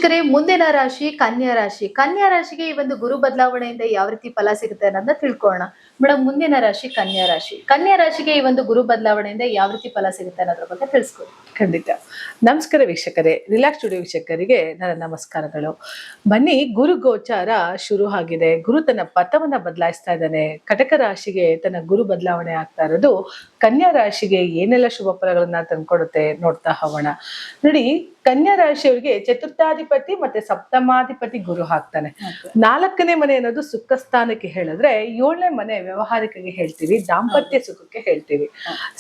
ವೀಕ್ಷಕರೇ, ಮುಂದಿನ ರಾಶಿ ಕನ್ಯಾ ರಾಶಿ. ಕನ್ಯಾ ರಾಶಿಗೆ ಈ ಒಂದು ಗುರು ಬದಲಾವಣೆಯಿಂದ ಯಾವ ರೀತಿ ಫಲ ಸಿಗುತ್ತೆ ಅನ್ನೋದನ್ನ ತಿಳ್ಕೊಳ್ಳೋಣ. ಮೇಡಮ್, ಮುಂದಿನ ರಾಶಿ ಕನ್ಯಾ ರಾಶಿ. ಕನ್ಯಾ ರಾಶಿಗೆ ಈ ಒಂದು ಗುರು ಬದಲಾವಣೆಯಿಂದ ಯಾವ ರೀತಿ ಫಲ ಸಿಗುತ್ತೆ ಅನ್ನೋದ್ರ ಬಗ್ಗೆ ತಿಳಿಸ್ಕೊಡಿ. ಖಂಡಿತ. ನಮಸ್ಕಾರ ವೀಕ್ಷಕರೇ, ರಿಲ್ಯಾಕ್ಸ್ ಸ್ಟುಡಿಯೋ ವೀಕ್ಷಕರಿಗೆ ನನ್ನ ನಮಸ್ಕಾರಗಳು. ಬನ್ನಿ, ಗುರು ಗೋಚಾರ ಶುರು ಆಗಿದೆ. ಗುರು ತನ್ನ ಪಥವನ್ನ ಬದಲಾಯಿಸ್ತಾ ಇದ್ದಾನೆ. ಕಟಕ ರಾಶಿಗೆ ತನ್ನ ಗುರು ಬದಲಾವಣೆ ಆಗ್ತಾ ಇರೋದು ಕನ್ಯಾ ರಾಶಿಗೆ ಏನೆಲ್ಲ ಶುಭ ಫಲಗಳನ್ನ ತಂದ್ಕೊಡುತ್ತೆ ನೋಡ್ತಾ ಹೋಗೋಣ. ನೋಡಿ, ಕನ್ಯಾ ರಾಶಿಯವರಿಗೆ ಚತುರ್ಥಾಧಿಪತಿ ಮತ್ತೆ ಸಪ್ತಮಾಧಿಪತಿ ಗುರು ಹಾಕ್ತಾನೆ. 4ನೇ ಮನೆ ಅನ್ನೋದು ಸುಖ ಸ್ಥಾನಕ್ಕೆ ಹೇಳಿದ್ರೆ, 7ನೇ ಮನೆ ವ್ಯವಹಾರಿಕೆಗೆ ಹೇಳ್ತೀವಿ, ದಾಂಪತ್ಯ ಸುಖಕ್ಕೆ ಹೇಳ್ತೀವಿ.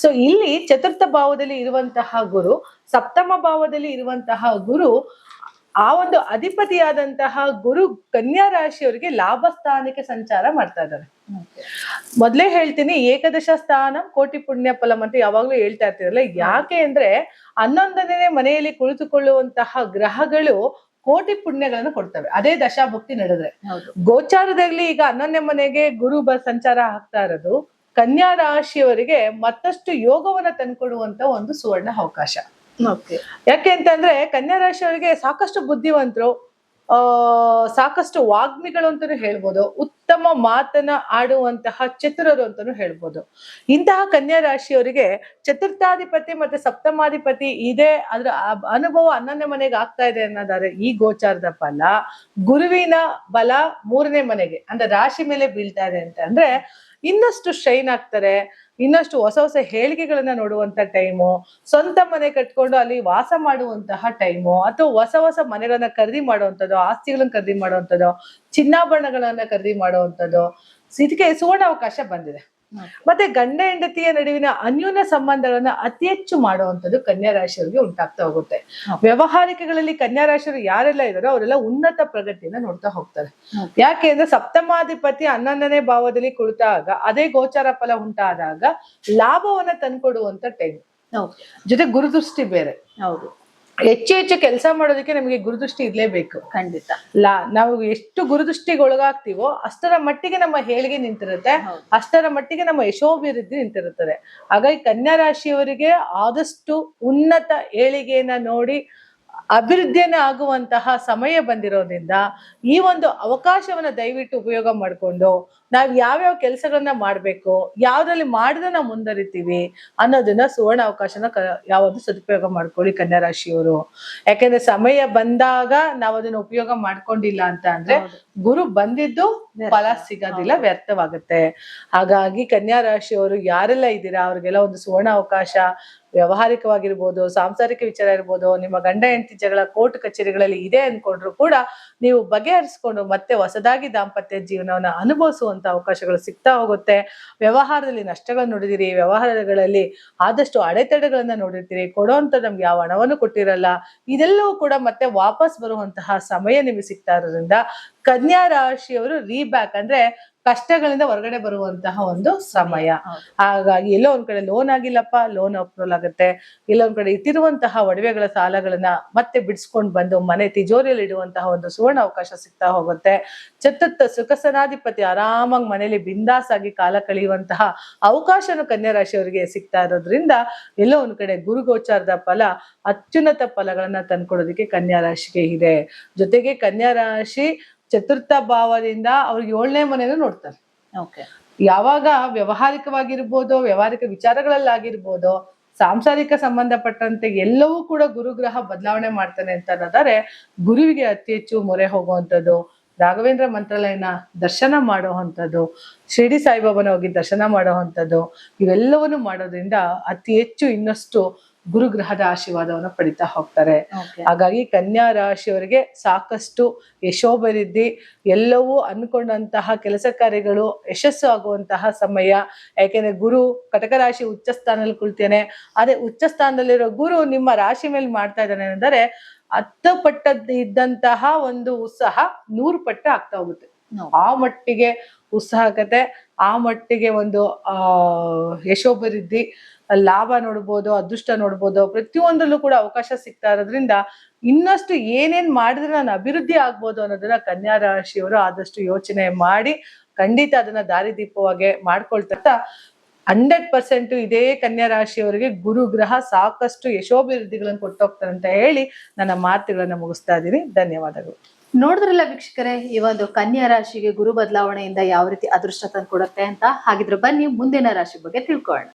ಸೊ ಇಲ್ಲಿ ಚತುರ್ಥ ಭಾವದಲ್ಲಿ ಇರುವಂತಹ ಗುರು, ಸಪ್ತಮ ಭಾವದಲ್ಲಿ ಇರುವಂತಹ ಗುರು, ಆ ಒಂದು ಅಧಿಪತಿಯಾದಂತಹ ಗುರು ಕನ್ಯಾ ರಾಶಿಯವರಿಗೆ ಲಾಭ ಸ್ಥಾನಕ್ಕೆ ಸಂಚಾರ ಮಾಡ್ತಾ ಇದ್ದಾರೆ. ಮೊದ್ಲೇ ಹೇಳ್ತೀನಿ, ಏಕದಶ ಸ್ಥಾನ ಕೋಟಿ ಪುಣ್ಯ ಫಲಂ ಅಂತ ಯಾವಾಗ್ಲೂ ಹೇಳ್ತಾ ಇರ್ತೀರಲ್ಲ. ಯಾಕೆ ಅಂದ್ರೆ 11ನೇ ಮನೆಯಲ್ಲಿ ಕುಳಿತುಕೊಳ್ಳುವಂತಹ ಗ್ರಹಗಳು ಕೋಟಿ ಪುಣ್ಯಗಳನ್ನು ಕೊಡ್ತವೆ, ಅದೇ ದಶಾಭುಕ್ತಿ ನಡೆದ್ರೆ. ಗೋಚಾರದಲ್ಲಿ ಈಗ 11ನೇ ಮನೆಗೆ ಗುರು ಸಂಚಾರ ಆಗ್ತಾ ಇರೋದು ಕನ್ಯಾ ರಾಶಿಯವರಿಗೆ ಮತ್ತಷ್ಟು ಯೋಗವನ್ನ ತಂದ್ಕೊಡುವಂತ ಒಂದು ಸುವರ್ಣ ಅವಕಾಶ. ಯಾಕೆ ಅಂತಂದ್ರೆ ಕನ್ಯಾ ರಾಶಿಯವರಿಗೆ ಸಾಕಷ್ಟು ಬುದ್ಧಿವಂತರು, ಸಾಕಷ್ಟು ವಾಗ್ಮಿಗಳು ಅಂತಾನು ಹೇಳ್ಬೋದು, ಉತ್ತಮ ಮಾತನ್ನ ಆಡುವಂತಹ ಚತುರರು ಅಂತಾನು ಹೇಳ್ಬೋದು. ಇಂತಹ ಕನ್ಯಾ ರಾಶಿಯವರಿಗೆ ಚತುರ್ಥಾಧಿಪತಿ ಮತ್ತೆ ಸಪ್ತಮಾಧಿಪತಿ ಇದೆ, ಅದ್ರ ಅನುಭವ 11ನೇ ಮನೆಗೆ ಆಗ್ತಾ ಇದೆ ಅನ್ನೋದಾದ್ರೆ ಈ ಗೋಚಾರದ ಫಲ ಗುರುವಿನ ಬಲ 3ನೇ ಮನೆಗೆ ಅಂದ್ರೆ ರಾಶಿ ಮೇಲೆ ಬೀಳ್ತಾ ಇದೆ ಅಂತ ಅಂದ್ರೆ ಇನ್ನಷ್ಟು ಶೈನ್ ಆಗ್ತಾರೆ, ಇನ್ನಷ್ಟು ಹೊಸ ಹೊಸ ಹೇಳಿಕೆಗಳನ್ನ ನೋಡುವಂತ ಟೈಮು, ಸ್ವಂತ ಮನೆ ಕಟ್ಕೊಂಡು ಅಲ್ಲಿ ವಾಸ ಮಾಡುವಂತಹ ಟೈಮು, ಅಥವಾ ಹೊಸ ಹೊಸ ಮನೆಗಳನ್ನ ಖರೀದಿ ಮಾಡುವಂಥದ್ದು, ಆಸ್ತಿಗಳನ್ನ ಖರೀದಿ ಮಾಡುವಂಥದ್ದು, ಚಿನ್ನಾಭರಣಗಳನ್ನ ಖರೀದಿ ಮಾಡುವಂಥದ್ದು, ಇದಕ್ಕೆ ಸುವರ್ಣ ಅವಕಾಶ ಬಂದಿದೆ. ಮತ್ತೆ ಗಂಡ ಹೆಂಡತಿಯ ನಡುವಿನ ಅನ್ಯೋನ್ಯ ಸಂಬಂಧಗಳನ್ನ ಅತಿ ಹೆಚ್ಚು ಮಾಡುವಂಥದ್ದು ಕನ್ಯಾ ರಾಶಿಯವರಿಗೆ ಉಂಟಾಗ್ತಾ ಹೋಗುತ್ತೆ. ವ್ಯವಹಾರಿಕೆಗಳಲ್ಲಿ ಕನ್ಯಾ ರಾಶಿಯವರು ಯಾರೆಲ್ಲ ಇದಾರೋ ಅವರೆಲ್ಲ ಉನ್ನತ ಪ್ರಗತಿಯನ್ನ ನೋಡ್ತಾ ಹೋಗ್ತಾರೆ. ಯಾಕೆ ಅಂದ್ರೆ ಸಪ್ತಮಾಧಿಪತಿ 11ನೇ ಭಾವದಲ್ಲಿ ಕುಳಿತಾಗ ಅದೇ ಗೋಚಾರ ಫಲ ಉಂಟಾದಾಗ ಲಾಭವನ್ನ ತಂದ್ಕೊಡುವಂತ ಟೈಮ್, ಜೊತೆ ಗುರುದೃಷ್ಟಿ ಬೇರೆ. ಹೌದು, ಹೆಚ್ಚು ಹೆಚ್ಚು ಕೆಲಸ ಮಾಡೋದಕ್ಕೆ ನಮಗೆ ಗುರುದೃಷ್ಟಿ ಇರ್ಲೇಬೇಕು. ಖಂಡಿತ. ನಾವು ಎಷ್ಟು ಗುರುದೃಷ್ಟಿಗೆ ಒಳಗಾಗ್ತೀವೋ ಅಷ್ಟರ ಮಟ್ಟಿಗೆ ನಮ್ಮ ಏಳಿಗೆ ನಿಂತಿರುತ್ತೆ, ಅಷ್ಟರ ಮಟ್ಟಿಗೆ ನಮ್ಮ ಯಶೋಭಿವೃದ್ಧಿ ನಿಂತಿರುತ್ತದೆ. ಹಾಗಾಗಿ ಕನ್ಯಾ ರಾಶಿಯವರಿಗೆ ಆದಷ್ಟು ಉನ್ನತ ಏಳಿಗೆಯನ್ನ ನೋಡಿ ಅಭಿವೃದ್ಧಿಯನ್ನ ಆಗುವಂತಹ ಸಮಯ ಬಂದಿರೋದ್ರಿಂದ ಈ ಒಂದು ಅವಕಾಶವನ್ನ ದಯವಿಟ್ಟು ಉಪಯೋಗ ಮಾಡ್ಕೊಂಡು ನಾವ್ ಯಾವ್ಯಾವ ಕೆಲಸಗಳನ್ನ ಮಾಡ್ಬೇಕು, ಯಾವ್ದ್ರಲ್ಲಿ ಮಾಡಿದ್ರೆ ನಾವು ಮುಂದರಿತೀವಿ ಅನ್ನೋದನ್ನ ಸುವರ್ಣ ಅವಕಾಶನ ಯಾವ್ದು ಸದುಪಯೋಗ ಮಾಡ್ಕೊಳ್ಳಿ ಕನ್ಯಾ ರಾಶಿಯವರು. ಯಾಕಂದ್ರೆ ಸಮಯ ಬಂದಾಗ ನಾವ್ ಅದನ್ನ ಉಪಯೋಗ ಮಾಡ್ಕೊಂಡಿಲ್ಲ ಅಂತ ಅಂದ್ರೆ ಗುರು ಬಂದಿದ್ದು ಫಲ ಸಿಗೋದಿಲ್ಲ, ವ್ಯರ್ಥವಾಗುತ್ತೆ. ಹಾಗಾಗಿ ಕನ್ಯಾ ರಾಶಿಯವರು ಯಾರೆಲ್ಲ ಇದ್ದೀರಾ ಅವ್ರಿಗೆಲ್ಲ ಒಂದು ಸುವರ್ಣ ಅವಕಾಶ. ವ್ಯವಹಾರಿಕವಾಗಿರ್ಬೋದು, ಸಾಂಸಾರಿಕ ವಿಚಾರ ಇರ್ಬೋದು, ನಿಮ್ಮ ಗಂಡ ಹೆಂಡತಿ ಜಗಳ ಕೋರ್ಟ್ ಕಚೇರಿಗಳಲ್ಲಿ ಇದೆ ಅನ್ಕೊಂಡ್ರು ಕೂಡ ನೀವು ಬಗೆಹರಿಸ್ಕೊಂಡು ಮತ್ತೆ ಹೊಸದಾಗಿ ದಾಂಪತ್ಯ ಜೀವನವನ್ನ ಅನುಭವಿಸುವಂತ ಅವಕಾಶಗಳು ಸಿಗ್ತಾ ಹೋಗುತ್ತೆ. ವ್ಯವಹಾರದಲ್ಲಿ ನಷ್ಟಗಳನ್ನ ನೋಡಿದಿರಿ, ವ್ಯವಹಾರಗಳಲ್ಲಿ ಆದಷ್ಟು ಅಡೆತಡೆಗಳನ್ನ ನೋಡಿರ್ತೀರಿ, ಕೊಡುವಂತ ನಮ್ಗೆ ಯಾವ ಹಣವನ್ನು ಕೊಟ್ಟಿರಲ್ಲ, ಇದೆಲ್ಲವೂ ಕೂಡ ಮತ್ತೆ ವಾಪಸ್ ಬರುವಂತಹ ಸಮಯ ನಿಮಗೆ ಸಿಗ್ತಾ ಇರೋದ್ರಿಂದ ಕನ್ಯಾ ರಾಶಿಯವರು ರೀಬ್ಯಾಕ್ ಅಂದ್ರೆ ಕಷ್ಟಗಳಿಂದ ಹೊರಗಡೆ ಬರುವಂತಹ ಒಂದು ಸಮಯ. ಹಾಗಾಗಿ ಎಲ್ಲೋ ಒಂದ್ ಕಡೆ ಲೋನ್ ಆಗಿಲ್ಲಪ್ಪ, ಲೋನ್ ಅಪ್ರೂವಲ್ ಆಗುತ್ತೆ. ಎಲ್ಲೊಂದ್ ಕಡೆ ಇಟ್ಟಿರುವಂತಹ ಒಡವೆಗಳ ಸಾಲಗಳನ್ನ ಮತ್ತೆ ಬಿಡಿಸ್ಕೊಂಡು ಬಂದು ಮನೆ ತಿಜೋರಿಯಲ್ಲಿ ಇಡುವಂತಹ ಒಂದು ಸುವರ್ಣ ಅವಕಾಶ ಸಿಗ್ತಾ ಹೋಗುತ್ತೆ. ಚತುರ್ಥ ಸುಖಸನಾಧಿಪತಿ ಆರಾಮಾಗಿ ಮನೆಯಲ್ಲಿ ಬಿಂದಾಸ್ ಆಗಿ ಕಾಲ ಕಳೆಯುವಂತಹ ಅವಕಾಶನು ಕನ್ಯಾ ರಾಶಿಯವರಿಗೆ ಸಿಗ್ತಾ ಇರೋದ್ರಿಂದ ಎಲ್ಲೋ ಒಂದ್ ಕಡೆ ಗುರು ಗೋಚಾರದ ಫಲ ಅತ್ಯುನ್ನತ ಫಲಗಳನ್ನ ತಂದ್ಕೊಡೋದಕ್ಕೆ ಕನ್ಯಾ ರಾಶಿಗೆ ಇದೆ. ಜೊತೆಗೆ ಕನ್ಯಾ ರಾಶಿ ಚತುರ್ಥ ಭಾವದಿಂದ ಅವ್ರಿಗೆ 7ನೇ ಮನೆಯನ್ನು ನೋಡ್ತಾರೆ. ಯಾವಾಗ ವ್ಯವಹಾರಿಕವಾಗಿರ್ಬೋದು, ವ್ಯವಹಾರಿಕ ವಿಚಾರಗಳಲ್ಲಾಗಿರ್ಬೋದು, ಸಾಂಸಾರಿಕ ಸಂಬಂಧಪಟ್ಟಂತೆ ಎಲ್ಲವೂ ಕೂಡ ಗುರುಗ್ರಹ ಬದಲಾವಣೆ ಮಾಡ್ತಾನೆ ಅಂತ ಅನ್ನೋದಾದ್ರೆ ಗುರುವಿಗೆ ಅತಿ ಹೆಚ್ಚು ಮೊರೆ ಹೋಗುವಂಥದ್ದು, ರಾಘವೇಂದ್ರ ಮಂತ್ರಾಲಯನ ದರ್ಶನ ಮಾಡುವಂಥದ್ದು, ಶಿರಡಿ ಸಾಯಿಬಾಬಾನ ಹೋಗಿ ದರ್ಶನ ಮಾಡುವಂಥದ್ದು, ಇವೆಲ್ಲವನ್ನು ಮಾಡೋದ್ರಿಂದ ಅತಿ ಹೆಚ್ಚು ಇನ್ನಷ್ಟು ಗುರುಗ್ರಹದ ಆಶೀರ್ವಾದವನ್ನು ಪಡಿತಾ ಹೋಗ್ತಾರೆ. ಹಾಗಾಗಿ ಕನ್ಯಾ ರಾಶಿಯವರಿಗೆ ಸಾಕಷ್ಟು ಯಶೋಭಿವೃದ್ಧಿ, ಎಲ್ಲವೂ ಅನ್ಕೊಂಡಂತಹ ಕೆಲಸ ಕಾರ್ಯಗಳು ಯಶಸ್ಸು ಆಗುವಂತಹ ಸಮಯ. ಯಾಕೆಂದ್ರೆ ಗುರು ಕಟಕ ರಾಶಿ ಉಚ್ಚ ಸ್ಥಾನದಲ್ಲಿ ಕುಳಿತೇನೆ, ಅದೇ ಉಚ್ಚ ಸ್ಥಾನದಲ್ಲಿರೋ ಗುರು ನಿಮ್ಮ ರಾಶಿ ಮೇಲೆ ಮಾಡ್ತಾ ಇದ್ದಾನೆ ಅಂದರೆ 10 ಪಟ್ಟದ್ದು ಇದ್ದಂತಹ ಒಂದು ಉತ್ಸಾಹ 100 ಪಟ್ಟ ಆಗ್ತಾ ಹೋಗುತ್ತೆ. ಆ ಮಟ್ಟಿಗೆ ಉತ್ಸಾಹ ಆಗತ್ತೆ, ಆ ಮಟ್ಟಿಗೆ ಒಂದು ಯಶೋಭಿವೃದ್ಧಿ, ಲಾಭ ನೋಡ್ಬೋದು, ಅದೃಷ್ಟ ನೋಡ್ಬೋದು, ಪ್ರತಿಯೊಂದಲ್ಲೂ ಕೂಡ ಅವಕಾಶ ಸಿಗ್ತಾ ಇರೋದ್ರಿಂದ ಇನ್ನಷ್ಟು ಏನೇನ್ ಮಾಡಿದ್ರೆ ನಾನು ಅಭಿವೃದ್ಧಿ ಆಗ್ಬೋದು ಅನ್ನೋದನ್ನ ಕನ್ಯಾ ರಾಶಿಯವರು ಆದಷ್ಟು ಯೋಚನೆ ಮಾಡಿ ಖಂಡಿತ ಅದನ್ನ ದಾರಿದೀಪವಾಗಿ ಮಾಡ್ಕೊಳ್ತಾ 100% ಇದೇ ಕನ್ಯಾ ರಾಶಿಯವರಿಗೆ ಗುರು ಗ್ರಹ ಸಾಕಷ್ಟು ಯಶೋಭಿವೃದ್ಧಿಗಳನ್ನು ಕೊಟ್ಟೋಗ್ತಾರೆ ಅಂತ ಹೇಳಿ ನನ್ನ ಮಾತುಗಳನ್ನ ಮುಗಿಸ್ತಾ ಇದ್ದೀನಿ. ಧನ್ಯವಾದಗಳು. ನೋಡಿದ್ರಲ್ಲ ವೀಕ್ಷಕರೇ, ಈ ಒಂದು ಕನ್ಯಾ ರಾಶಿಗೆ ಗುರು ಬದಲಾವಣೆಯಿಂದ ಯಾವ ರೀತಿ ಅದೃಷ್ಟ ತಂದು ಕೊಡುತ್ತೆ ಅಂತ. ಹಾಗಿದ್ರೆ ಬನ್ನಿ ಮುಂದಿನ ರಾಶಿ ಬಗ್ಗೆ ತಿಳ್ಕೊಳ್ಳೋಣ.